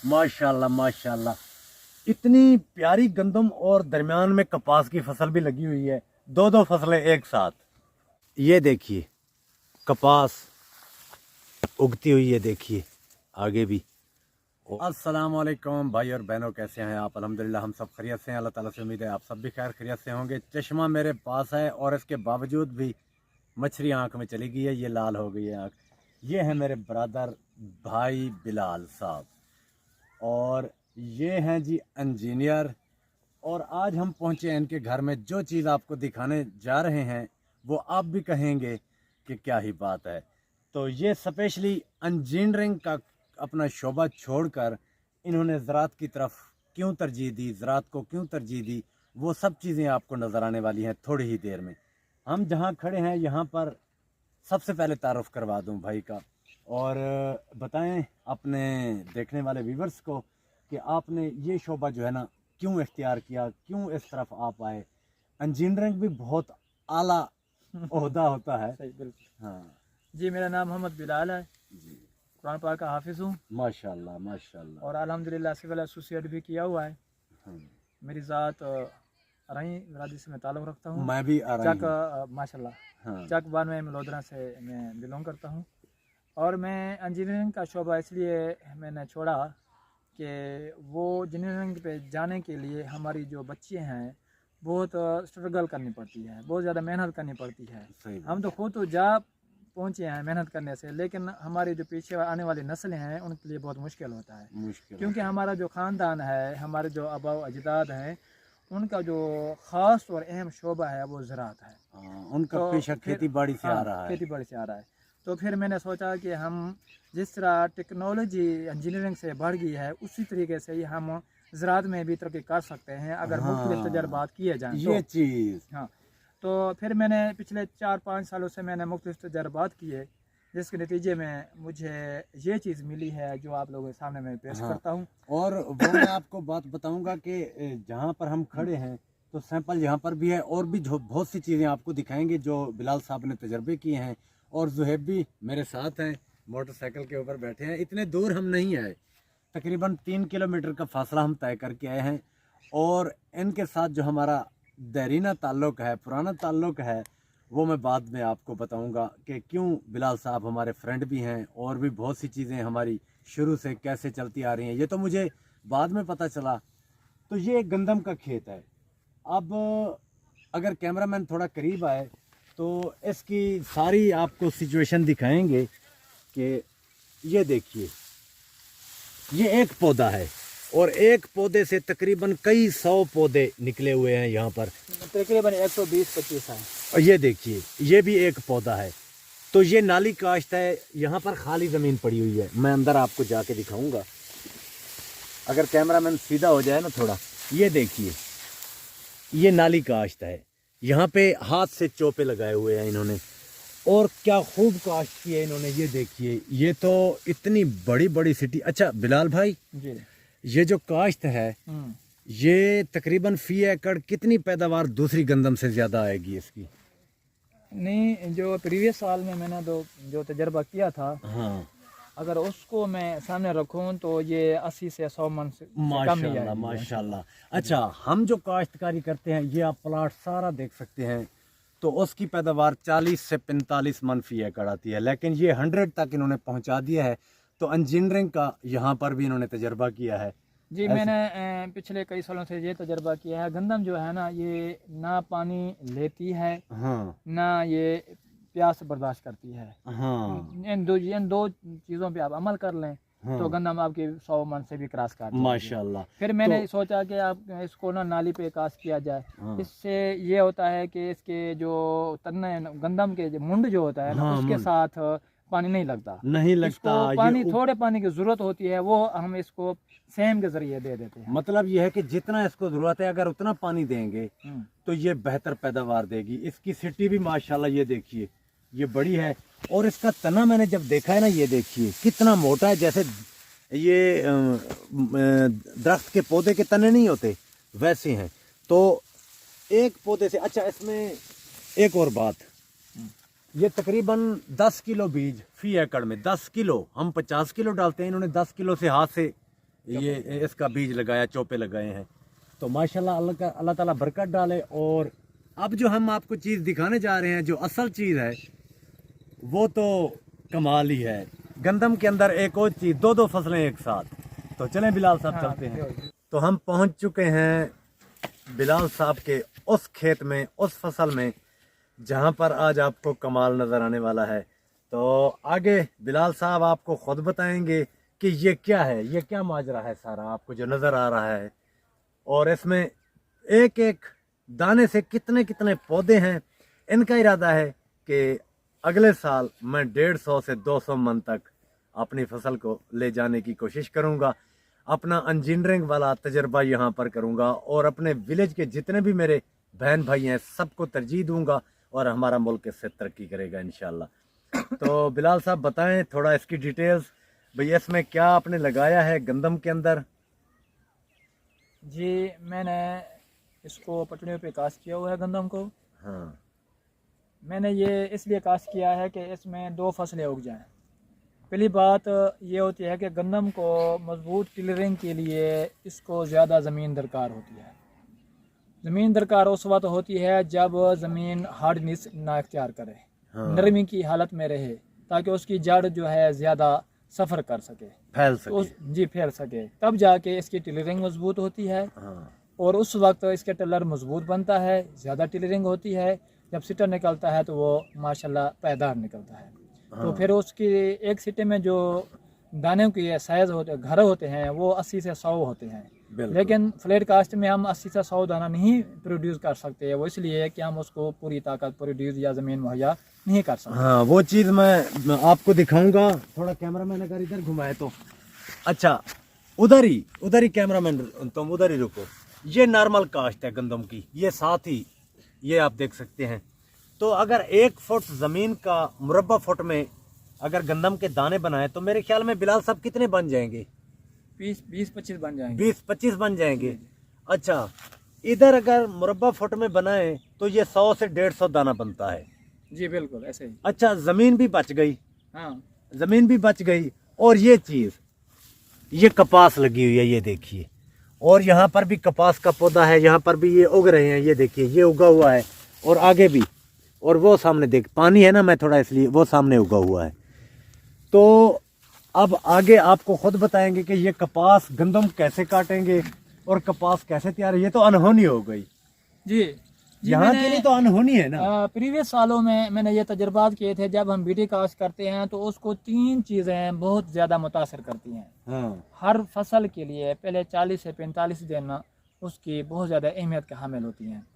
माशाल्लाह माशाल्लाह, इतनी प्यारी गंदम और दरमियान में कपास की फसल भी लगी हुई है, दो दो फसलें एक साथ। ये देखिए कपास उगती हुई है, देखिए आगे भी। अस्सलाम वालेकुम भाई और बहनों, कैसे हैं आप? अल्हम्दुलिल्लाह हम सब खैरियत से हैं। अल्लाह ताला से उम्मीद है आप सब भी खैर खैरियत से होंगे। चश्मा मेरे पास है और इसके बावजूद भी मछली आंख में चली गई है, ये लाल हो गई है आंख। ये है मेरे ब्रदर भाई बिलाल साहब और ये हैं जी इंजीनियर। और आज हम पहुंचे हैं इनके घर में। जो चीज़ आपको दिखाने जा रहे हैं वो आप भी कहेंगे कि क्या ही बात है। तो ये स्पेशली इंजीनियरिंग का अपना शोबा छोड़कर इन्होंने ज़राअत की तरफ क्यों तरजीह दी, ज़राअत को क्यों तरजीह दी, वो सब चीज़ें आपको नज़र आने वाली हैं थोड़ी ही देर में। हम जहाँ खड़े हैं यहाँ पर सबसे पहले तारुफ करवा दूँ भाई का, और बताएं अपने देखने वाले व्यूवर्स को कि आपने ये शोबा जो है ना क्यों इख्तियार किया, क्यों इस तरफ आप आए। इंजीनियरिंग भी बहुत आला ओहदा होता है। सही, बिल्कुल। हाँ जी, मेरा नाम मोहम्मद बिलाल है, जी, कुरान पाक का हाफिज़ हूँ माशाल्लाह माशाल्लाह। और अल्हम्दुलिल्लाह सिविल एसोसिएट भी किया हुआ है। हाँ, मेरी ज़ात रही बरादरी से मैं ताल्लुक़ रखता हूँ। मैं भी आ रही चक हूँ। माशाल्लाह, हाँ चक बानवे मलोदरा से मैं बिलोंग करता हूँ। और मैं इंजीनियरिंग का शोबा इसलिए मैंने छोड़ा कि वो इंजीनियरिंग पे जाने के लिए हमारी जो बच्चे हैं बहुत स्ट्रगल करनी पड़ती है, बहुत ज़्यादा मेहनत करनी पड़ती है। सही बात। हम तो खुद तो जा पहुँचे हैं मेहनत करने से, लेकिन हमारी जो पीछे आने वाली नस्लें हैं उनके लिए बहुत मुश्किल होता है। मुश्किल क्योंकि होता है। हमारा जो ख़ानदान है, हमारे जो आबा व अजदाद हैं, उनका जो ख़ास और अहम शोबा है वो ज़राअत है। हाँ, उनका तो पेशा फिर खेती बाड़ी से आ हाँ, रहा है। खेती बाड़ी से आ रहा है। तो फिर मैंने सोचा कि हम जिस तरह टेक्नोलॉजी इंजीनियरिंग से बढ़ गई है उसी तरीके से ही हम ज़राअत में भी तरक्की कर सकते हैं अगर मुख्तलिफ हाँ, तजर्बात किए जाएँ तो। ये चीज़। हाँ, तो फिर मैंने पिछले 4-5 सालों से मैंने मुख्तलिफ तजर्बात किए, जिसके नतीजे में मुझे ये चीज़ मिली है जो आप लोगों के सामने मैं पेश हाँ, करता हूँ। और वो मैं आपको बात बताऊंगा कि जहाँ पर हम खड़े हैं तो सैंपल यहाँ पर भी है, और भी बहुत सी चीज़ें आपको दिखाएंगे जो बिलाल साहब ने तजर्बे किए हैं। और जुहैब भी मेरे साथ हैं, मोटरसाइकिल के ऊपर बैठे हैं। इतने दूर हम नहीं आए, तकरीबन 3 किलोमीटर का फासला हम तय करके आए हैं। और इनके साथ जो हमारा देरीना ताल्लुक़ है, पुराना ताल्लुक़ है, वो मैं बाद में आपको बताऊंगा कि क्यों बिलाल साहब हमारे फ्रेंड भी हैं, और भी बहुत सी चीज़ें हमारी शुरू से कैसे चलती आ रही हैं ये तो मुझे बाद में पता चला। तो ये एक गंदम का खेत है। अब अगर कैमरामैन थोड़ा करीब आए तो इसकी सारी आपको सिचुएशन दिखाएंगे कि ये देखिए, ये एक पौधा है और एक पौधे से तकरीबन कई 100 पौधे निकले हुए हैं यहाँ पर। तकरीबन 120-25 है। और ये देखिए, ये भी एक पौधा है। तो ये नाली काश्त है, यहाँ पर खाली ज़मीन पड़ी हुई है। मैं अंदर आपको जाके दिखाऊंगा अगर कैमरामैन सीधा हो जाए ना थोड़ा। ये देखिए, ये नाली काश्त है, यहाँ पे हाथ से चोपे लगाए हुए हैं इन्होंने, और क्या खूब काश्त की है इन्होंने। ये देखिए, ये तो इतनी बड़ी बड़ी सिटी। अच्छा बिलाल भाई, जी। ये जो काश्त है ये तकरीबन फी एकड़ कितनी पैदावार दूसरी गंदम से ज़्यादा आएगी इसकी? नहीं, जो प्रीवियस साल में मैंने जो तजर्बा किया था, हाँ, अगर उसको मैं सामने रखूं तो ये 80 से 100 मन से कम नहीं माशाल्लाह जाएगी माशाल्लाह। अच्छा, हम जो काश्तकारी करते हैं, ये आप प्लाट सारा देख सकते हैं, तो उसकी पैदावार 40 से 45 मन फी एकड़ आती है, लेकिन ये 100 तक इन्होंने पहुंचा दिया है। तो इंजीनियरिंग का यहाँ पर भी इन्होंने तजर्बा किया है। जी, मैंने पिछले कई सालों से ये तजर्बा किया है। गंदम जो है ना, ये ना पानी लेती है, हाँ ना ये प्यास बर्दाश्त करती है। हाँ इन दो चीज़ों पे आप अमल कर लें हाँ, तो गंदम आपकी 100 मन से भी क्रॉस कर जाएगी। माशाल्लाह। फिर मैंने तो सोचा कि आप इसको ना नाली पे कास्ट किया जाए। हाँ इससे ये होता है कि इसके जो तन्ने गंदम के जो मुंड जो होता है ना, हाँ, उसके मुंड साथ पानी नहीं लगता। नहीं लगता। इसको पानी ये थोड़े पानी की ज़रूरत होती है, वो हम इसको सेम के ज़रिए दे देते हैं। मतलब ये है कि जितना इसको ज़रूरत है अगर उतना पानी देंगे हम्म। तो ये बेहतर पैदावार देगी। इसकी सिटी भी माशाल्लाह, ये देखिए, ये बड़ी है। और इसका तना मैंने जब देखा है ना, ये देखिए कितना मोटा है। जैसे ये दरख्त के पौधे के तने नहीं होते वैसे हैं। तो एक पौधे से, अच्छा इसमें एक और बात, ये तकरीबन 10 किलो बीज फी एकड़ में, 10 किलो, हम 50 किलो डालते हैं, इन्होंने 10 किलो से हाथ से ये इसका बीज लगाया, चौपे लगाए हैं। तो माशाल्लाह अल्लाह ताला बरकत डाले। और अब जो हम आपको चीज़ दिखाने जा रहे हैं, जो असल चीज़ है वो तो कमाल ही है। गंदम के अंदर एक और चीज़, दो दो फसलें एक साथ। तो चलें बिलाल साहब, चलते हैं। तो हम पहुंच चुके हैं बिलाल साहब के उस खेत में, उस फसल में जहां पर आज आपको कमाल नज़र आने वाला है। तो आगे बिलाल साहब आपको खुद बताएंगे कि ये क्या है, ये क्या माजरा है सारा आपको जो नज़र आ रहा है, और इसमें एक एक दाने से कितने कितने पौधे हैं। इनका इरादा है कि अगले साल मैं 150 से 200 मन तक अपनी फसल को ले जाने की कोशिश करूंगा। अपना इंजीनियरिंग वाला तजर्बा यहाँ पर करूंगा और अपने विलेज के जितने भी मेरे बहन भाई हैं सबको तरजीह दूंगा और हमारा मुल्क इससे तरक्की करेगा इंशाल्लाह। तो बिलाल साहब बताएं थोड़ा इसकी डिटेल्स, भैया इसमें क्या आपने लगाया है गंदम के अंदर? जी, मैंने इसको पटड़ियों पे कास्ट किया हुआ है गंदम को। हाँ, मैंने ये इसलिए कास्ट किया है कि इसमें 2 फसलें उग जाएं। पहली बात ये होती है कि गंदम को मजबूत टिलरिंग के लिए इसको ज़्यादा ज़मीन दरकार होती है। ज़मीन दरकार उस वक्त होती है जब ज़मीन हार्डनेस ना इख्तियार करे, नरमी की हालत में रहे, ताकि उसकी जड़ जो है ज़्यादा सफ़र कर सके, फैल सके। फैल सके, तब जाके इसकी टिलरिंग मजबूत होती है। और उस वक्त इसके टिलर मजबूत बनता है, ज़्यादा टिलरिंग होती है। जब सिटर निकलता है तो वो माशाल्लाह पैदार निकलता है। तो फिर उसकी एक सिटे में जो दाने की साइज होते घर होते हैं वो 80 से 100 होते हैं, लेकिन फ्लैट कास्ट में हम 80 से 100 दाना नहीं प्रोड्यूस कर सकते। वो इसलिए कि हम उसको पूरी ताकत प्रोड्यूस या ज़मीन मुहैया नहीं कर सकते। हाँ, वो चीज़ मैं आपको दिखाऊंगा। थोड़ा कैमरा मैन अगर इधर घुमाए तो अच्छा, उधर ही कैमरा मैन, तुम उधर ही रुको। ये नॉर्मल कास्ट है गंदम की, ये साथ ही ये आप देख सकते हैं। तो अगर 1 फुट ज़मीन का मुरब्बा फुट में अगर गंदम के दाने बनाए तो मेरे ख्याल में बिलाल साहब कितने बन जाएंगे? 20-25 बन जाएंगे। 20-25 बन जाएंगे। अच्छा, इधर अगर मुरब्बा फुट में बनाए तो ये 100 से 150 दाना बनता है। जी बिल्कुल ऐसे ही। अच्छा, ज़मीन भी बच गई। हाँ, ज़मीन भी बच गई। और ये चीज़, ये कपास लगी हुई है, ये देखिए। और यहाँ पर भी कपास का पौधा है, यहाँ पर भी ये उग रहे हैं, ये देखिए ये उगा हुआ है। और आगे भी, और वो सामने देख, पानी है ना, मैं थोड़ा इसलिए वो सामने उगा हुआ है। तो अब आगे आपको खुद बताएंगे कि ये कपास गंदम कैसे काटेंगे और कपास कैसे तैयार है। ये तो अनहोनी हो गई जी। यहाँ के लिए तो अनहोनी है ना। प्रीवियस सालों में मैंने ये तजर्बात किए थे, जब हम बीटी कास्ट करते हैं तो उसको 3 चीज़ें बहुत ज़्यादा मुतासर करती हैं। हाँ, हर फसल के लिए पहले 40 से 45 दिन उसकी बहुत ज़्यादा अहमियत का हामिल होती हैं।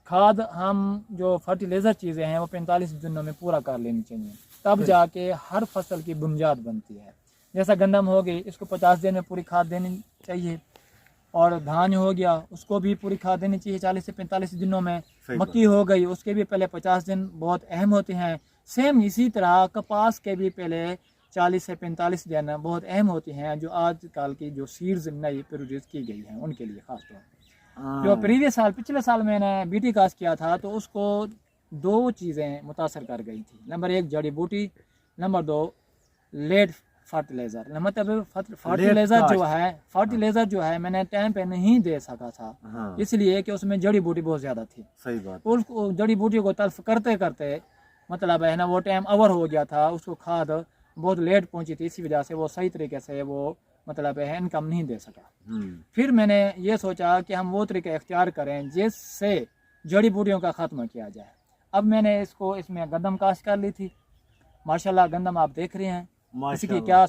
खाद, हम जो फर्टिलाइज़र चीज़ें हैं वो 45 दिनों में पूरा कर लेनी चाहिए, तब जाके हर फसल की बुनियाद बनती है। जैसा गंदम हो गई, इसको 50 दिन में पूरी खाद देनी चाहिए। और धान हो गया, उसको भी पूरी खाद देनी चाहिए 40 से 45 दिनों में। मक्की हो गई, उसके भी पहले 50 दिन बहुत अहम होते हैं। सेम इसी तरह कपास के भी पहले 40 से 45 दिन बहुत अहम होते हैं, जो आजकल की जो सीड्स नई प्रोड्यूस की गई हैं उनके लिए खास तौर पर। जो प्रीवियस साल, पिछले साल मैंने बीटी कास्ट किया था तो उसको 2 चीज़ें मुतासर कर गई थी। नंबर 1 जड़ी बूटी, नंबर 2 लेड फर्टिलाइज़र। मतलब फर्टिलाइज़र जो है मैंने टाइम पे नहीं दे सका था। हाँ। इसलिए कि उसमें जड़ी बूटी बहुत ज़्यादा थी। सही बात। उसको जड़ी बूटी को तल्फ करते करते मतलब है ना वो टाइम ओवर हो गया था, उसको खाद बहुत लेट पहुंची थी, इसी वजह से वो सही तरीके से वो मतलब है इनकम नहीं दे सका। फिर मैंने ये सोचा कि हम वो तरीके इख्तियार करें जिससे जड़ी बूटियों का ख़त्म किया जाए। अब मैंने इसमें गंदम काश्त कर ली थी। माशाल्लाह गंदम आप देख रहे हैं इसकी क्या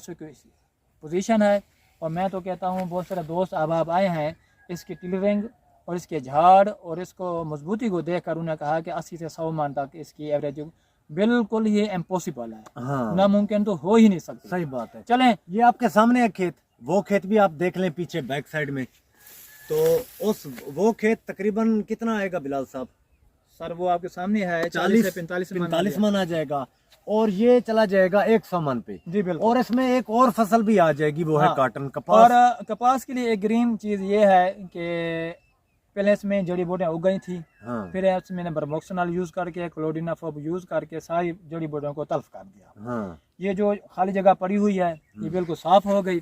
पोजीशन है। और मैं तो कहता हूँ बहुत सारे दोस्त अहबाब आए हैं, इसकी टिलरिंग और इसके झाड़ और इसको मजबूती को देख कर उन्होंने कहा कि 80 से 100 मन तक इसकी एवरेज बिल्कुल ही इम्पॉसिबल है। हाँ। नामुमकिन तो हो ही नहीं सकती। सही बात है। चलें, ये आपके सामने है खेत, वो खेत भी आप देख लें पीछे बैक साइड में। तो वो खेत तकरीबन कितना आएगा बिलाल साहब? सर वो आपके सामने है 40 से 45 मन आ जाएगा। और ये चला जाएगा 100 मन पे। जी बिल्कुल। और इसमें एक और फसल भी आ जाएगी, वो है कॉटन, कपास। और कपास के लिए एक ग्रीन चीज ये है कि पहले इसमें जड़ी बूटियां उग गई थी। हाँ। फिर इसमें मैंने बर्मोक्सोनाल यूज करके, क्लोडिनाफॉब यूज करके सारी जड़ी बूटियों को तल्फ कर दिया। हाँ। ये जो खाली जगह पड़ी हुई है ये बिल्कुल साफ हो गई।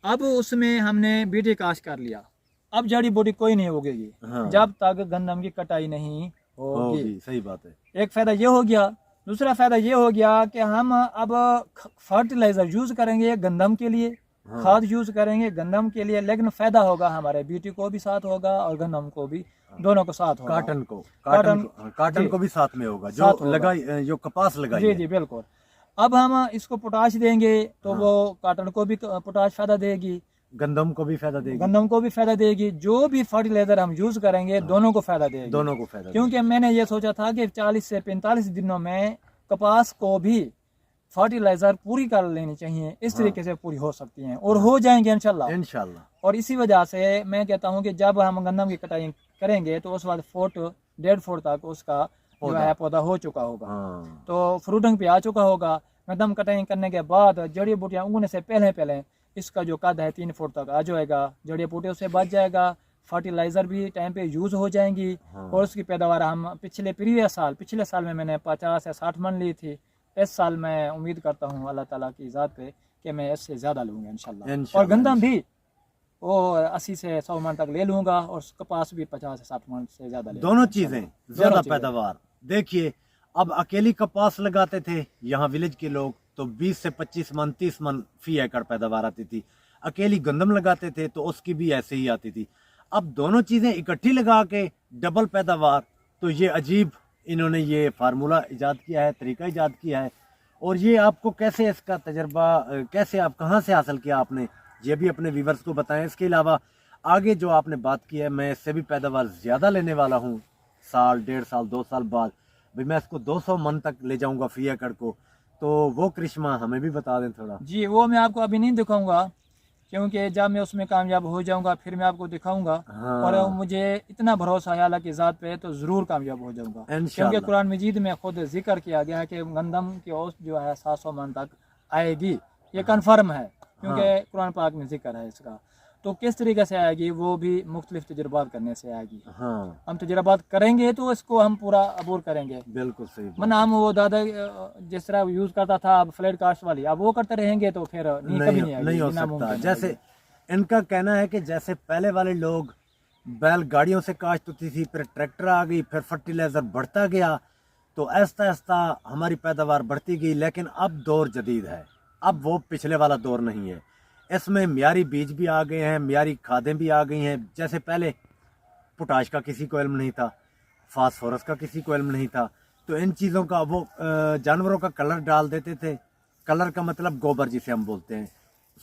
अब उसमें हमने बीटी काश कर लिया, अब जड़ी बूटी कोई नहीं उगेगी हाँ। जब तक गंदम की कटाई नहीं होगी। होगी, सही बात है। एक फ़ायदा ये हो गया। दूसरा फ़ायदा ये हो गया कि हम अब फर्टिलाइज़र यूज़ करेंगे गंदम के लिए, हाँ। खाद यूज़ करेंगे गंदम के लिए, लेकिन फ़ायदा होगा हमारे बीटी को भी साथ होगा और गंदम को भी, दोनों को साथ होगा। काटन को भी साथ में होगा, साथ जो होगा। लगाई, जो कपास लगाई जी है। जी बिल्कुल। अब हम इसको पोटाश देंगे तो हाँ। वो काटन को भी पोटाश फ़ायदा देगी, गंदम को भी फायदा देगी, गंदम को भी फ़ायदा देगी। जो भी फर्टिलाइज़र हम यूज़ करेंगे दोनों को फ़ायदा देगी। दोनों को फायदा क्योंकि मैंने ये सोचा था कि 40 से 45 दिनों में कपास को भी फर्टिलाइज़र पूरी कर लेनी चाहिए, इस हाँ। तरीके से पूरी हो सकती हैं और हो जाएंगे इंशाल्लाह। देगी इंशाल्लाह। और इसी वजह से मैं कहता हूँ कि जब हम गंदम की कटाई करेंगे तो उस बाद 1.5 फुट तक उसका जो है पौधा हो चुका होगा, हाँ। तो फ्रूटिंग पे आ चुका होगा। गंदम कटाई करने के बाद जड़ी बूटियाँ उगने से पहले पहले इसका जो कद है 3 फुट तक आ जाएगा, जड़ी बूटियों से बच जाएगा, फर्टिलाइज़र भी टाइम पे यूज़ हो जाएंगी। हाँ। और उसकी पैदावार हम पिछले साल में मैंने 50 से 60 मन ली थी। इस साल मैं उम्मीद करता हूँ अल्लाह ताला की ज़ात पे कि मैं इससे ज़्यादा लूँगा इंशाल्लाह। और गंदम भी वो 80 से 100 मन तक ले लूँगा और कपास भी 50 से 60 मन से ज़्यादा ले दोनों लूँगा चीजें इंशाल्लाह। ज्यादा दोनों चीज़ें। पैदावार। देखिए, अब अकेली कपास लगाते थे यहाँ विलेज के लोग तो 20 से 25 मन 30 मन फी एकड़ पैदावार आती थी। अकेली गंदम लगाते थे तो उसकी भी ऐसे ही आती थी। अब दोनों चीजें इकट्ठी लगा के डबल पैदावार, तो ये अजीब इन्होंने ये फार्मूला इजाद किया है, तरीका इजाद किया है। और ये आपको कैसे, इसका तजर्बा कैसे, आप कहाँ से हासिल किया आपने, ये भी अपने व्यूवर्स को बताएं। इसके अलावा आगे जो आपने बात की है, मैं इससे भी पैदावार ज़्यादा लेने वाला हूँ, साल 1.5 साल 2 साल बाद भाई मैं इसको 200 मन तक ले जाऊँगा फी एकड़ को, तो वो करिश्मा हमें भी बता दें थोड़ा। जी वो मैं आपको अभी नहीं दिखाऊंगा, क्योंकि जब मैं उसमें कामयाब हो जाऊंगा फिर मैं आपको दिखाऊंगा। हाँ। और मुझे इतना भरोसा है अल्लाह की ज़ात पे तो ज़रूर कामयाब हो जाऊंगा, इंशाअल्लाह। क्योंकि कुरान मजीद में खुद जिक्र किया गया है कि गंदम की औसत जो है 700 मन तक आएगी, ये कन्फर्म है, क्योंकि कुरान पाक में जिक्र है इसका। तो किस तरीके से आएगी वो भी मुख्तलिफ तजुर्बात करने से आएगी। हाँ, हम तजुर्बात करेंगे तो इसको हम पूरा अबूर करेंगे। बिल्कुल सही बात। वरना हम वो दादा जिस तरह यूज़ करता था अब फ्लैट कास्ट वाली, अब वो करते रहेंगे तो फिर कभी नहीं आएगी, नहीं हो नामुमकिन सकता। है। जैसे इनका कहना है कि जैसे पहले वाले लोग बैल गाड़ियों से काश्त होती थी, फिर ट्रैक्टर आ गई, फिर फर्टिलाइज़र बढ़ता गया, तो आहिस्ता आहिस्ता हमारी पैदावार बढ़ती गई। लेकिन अब दौर जदीद है, अब वो पिछले वाला दौर नहीं है। इसमें मियारी बीज भी आ गए हैं, मियारी खादें भी आ गई हैं। जैसे पहले पोटाश का किसी को इल्म नहीं था, फास्फोरस का किसी को इल्म नहीं था, तो इन चीज़ों का वो जानवरों का कलर डाल देते थे। कलर का मतलब गोबर जिसे हम बोलते हैं,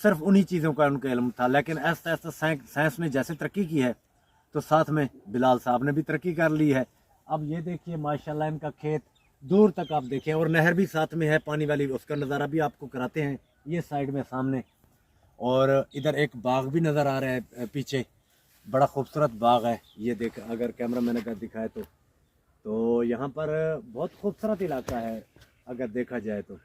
सिर्फ उन्हीं चीज़ों का उनका इल्म था। लेकिन आहिस्ता आहिस्ता साइंस ने जैसे तरक्की की है, तो साथ में बिलाल साहब ने भी तरक्की कर ली है। अब ये देखिए माशाल्लाह इनका खेत दूर तक आप देखें, और नहर भी साथ में है पानी वाली, उसका नज़ारा भी आपको कराते हैं। ये साइड में सामने, और इधर एक बाग भी नज़र आ रहा है पीछे, बड़ा खूबसूरत बाग है। ये देख, अगर कैमरा मैंने अगर दिखाए तो यहाँ पर बहुत खूबसूरत इलाका है अगर देखा जाए तो।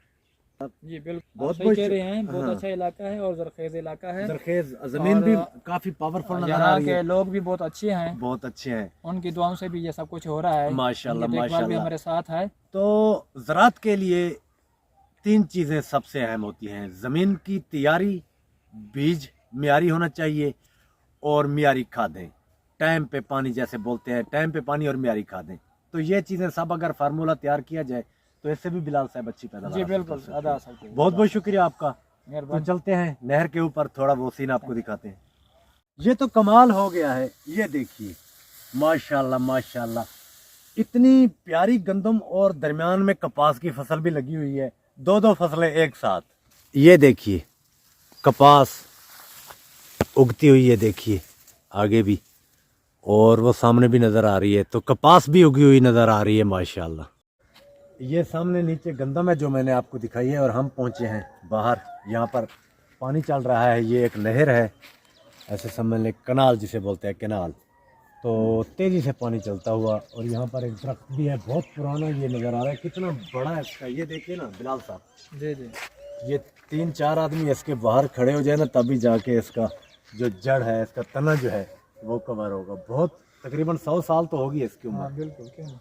जी बिल्कुल बहुत सही कह रहे हैं, बहुत हाँ। अच्छा इलाका है और जरखेज इलाका है। जरखेज ज़मीन भी काफ़ी पावरफुल नज़र आ यहाँ रही के है। लोग भी बहुत अच्छे हैं, बहुत अच्छे हैं उनकी दुआओं से भी ये सब कुछ हो रहा है। माशाल्लाह उनकी देखभाल भी माशाल्लाह। हमारे साथ है। तो ज़राअत के लिए 3 चीज़ें सबसे अहम होती हैं: ज़मीन की तैयारी, बीज मियारी होना चाहिए, और मियारी खादें, टाइम पे पानी, जैसे बोलते हैं टाइम पे पानी और मियारी खादें। तो ये चीज़ें सब अगर फार्मूला तैयार किया जाए तो इससे भी बिलाल साहब अच्छी पैदावार जी हासिल कर बिल्कुल सकते हैं। अदा सकते हैं। बहुत बहुत शुक्रिया आपका। तो मेहरबानी। चलते हैं नहर के ऊपर, थोड़ा वो सीन आपको दिखाते हैं। ये तो कमाल हो गया है, ये देखिए माशाल्लाह माशाल्लाह, इतनी प्यारी गंदम और दरमियान में कपास की फसल भी लगी हुई है, 2-2 फसलें एक साथ। ये देखिए कपास उगती हुई है, देखिए आगे भी, और वो सामने भी नज़र आ रही है, तो कपास भी उगी हुई नज़र आ रही है माशाल्लाह। ये सामने नीचे गंदम है जो मैंने आपको दिखाई है, और हम पहुंचे हैं बाहर। यहाँ पर पानी चल रहा है, ये एक नहर है, ऐसे समझ लें कनाल जिसे बोलते हैं, कनाल। तो तेज़ी से पानी चलता हुआ, और यहाँ पर एक दरख्त भी है बहुत पुराना, ये नज़र आ रहा है कितना बड़ा है इसका। ये देखिए ना बिलाल साहब, जी जी ये 3-4 आदमी इसके बाहर खड़े हो जाए ना, तभी जाके इसका जो जड़ है, इसका तना जो है वो कवर होगा। बहुत तकरीबन 100 साल तो होगी इसकी उम्र। हाँ बिल्कुल, क्यों नहीं।